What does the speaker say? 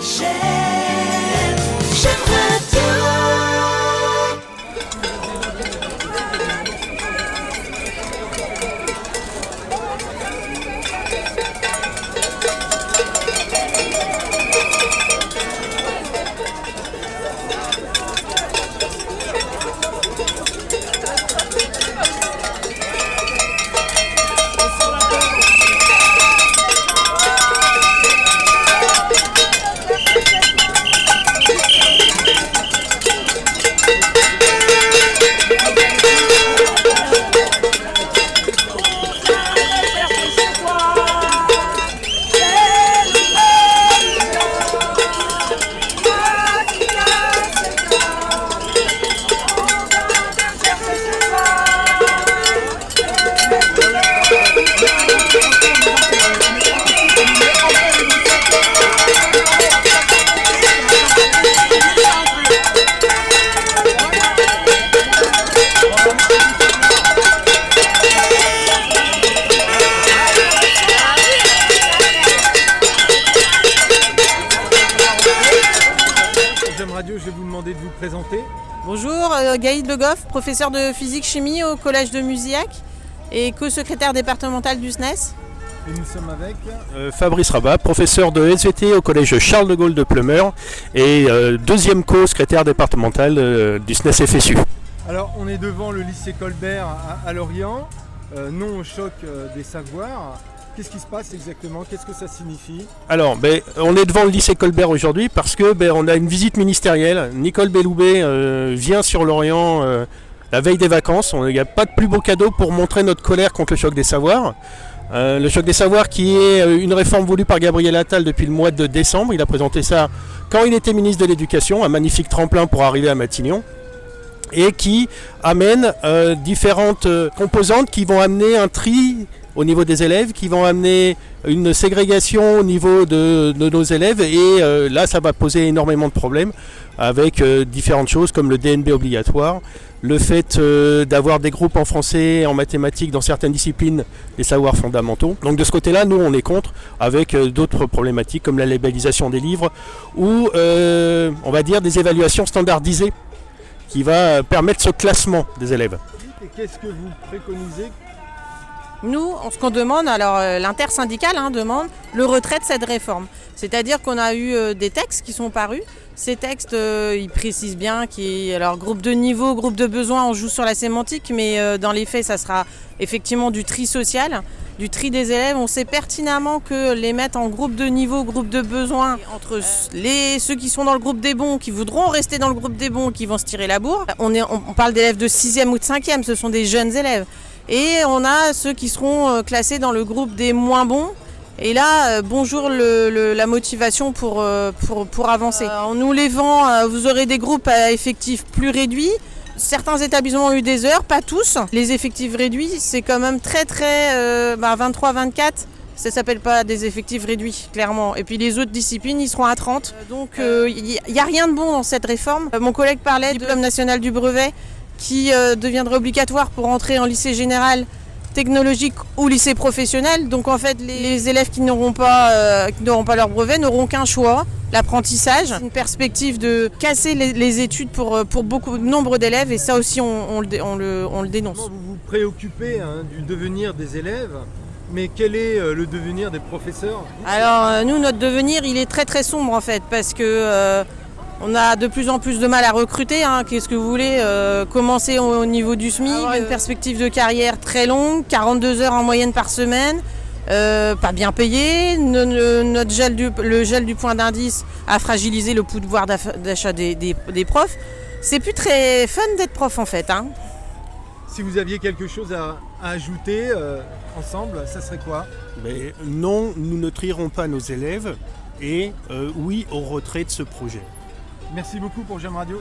J'aime Radio. Radio, je vais vous demander de vous présenter. Bonjour, Gaïd Le Goff, professeur de physique-chimie au collège de Musillac et co-secrétaire départemental du SNES. Et nous sommes avec Fabrice Rabat, professeur de SVT au collège Charles de Gaulle de Pleumeur et deuxième co-secrétaire départemental du SNES FSU. Alors on est devant le lycée Colbert à Lorient, non au choc des savoirs. Qu'est-ce qui se passe exactement? Qu'est-ce que ça signifie? Alors, on est devant le lycée Colbert aujourd'hui parce que on a une visite ministérielle. Nicole Belloubet vient sur Lorient la veille des vacances. Il n'y a pas de plus beau cadeau pour montrer notre colère contre le choc des savoirs. Le choc des savoirs qui est une réforme voulue par Gabriel Attal depuis le mois de décembre. Il a présenté ça quand il était ministre de l'Éducation, un magnifique tremplin pour arriver à Matignon. Et qui amène différentes composantes qui vont amener un tri au niveau des élèves, qui vont amener une ségrégation au niveau de nos élèves et là ça va poser énormément de problèmes avec différentes choses comme le DNB obligatoire, le fait d'avoir des groupes en français et en mathématiques dans certaines disciplines, les savoirs fondamentaux. Donc de ce côté-là, nous on est contre, avec d'autres problématiques comme la labellisation des livres ou on va dire des évaluations standardisées qui va permettre ce classement des élèves. Et qu'est-ce que vous préconisez? Nous, ce qu'on demande, alors l'intersyndicale demande le retrait de cette réforme. C'est-à-dire qu'on a eu des textes qui sont parus. Ces textes, ils précisent bien alors groupe de niveau, groupe de besoin, on joue sur la sémantique, mais dans les faits, ça sera effectivement du tri social, du tri des élèves. On sait pertinemment que les mettre en groupe de niveau, groupe de besoin, entre ceux qui sont dans le groupe des bons, qui voudront rester dans le groupe des bons, qui vont se tirer la bourre. On parle d'élèves de 6e ou de 5e, ce sont des jeunes élèves. Et on a ceux qui seront classés dans le groupe des moins bons. Et là, bonjour la motivation pour avancer. En nous les vend, vous aurez des groupes à effectifs plus réduits. Certains établissements ont eu des heures, pas tous. Les effectifs réduits, c'est quand même très 23-24. Ça s'appelle pas des effectifs réduits, clairement. Et puis les autres disciplines, ils seront à 30. Donc il n'y a rien de bon dans cette réforme. Mon collègue parlait du diplôme national du brevet qui deviendrait obligatoire pour entrer en lycée général, technologique ou lycée professionnel. Donc en fait, les élèves qui n'auront pas leur brevet n'auront qu'un choix, l'apprentissage. Une perspective de casser les études pour nombre d'élèves et ça aussi on le dénonce. Vous vous préoccupez du devenir des élèves, mais quel est le devenir des professeurs? Alors nous, notre devenir, il est très très sombre en fait, parce que on a de plus en plus de mal à recruter. Qu'est-ce que vous voulez commencer au niveau du SMIC, avoir une perspective de carrière très longue, 42 heures en moyenne par semaine, pas bien payé. Le gel du point d'indice a fragilisé le pouvoir d'achat des profs. C'est plus très fun d'être prof en fait. Si vous aviez quelque chose à ajouter ensemble, ça serait quoi? Non, nous ne trierons pas nos élèves et oui au retrait de ce projet. Merci beaucoup pour J'aime Radio.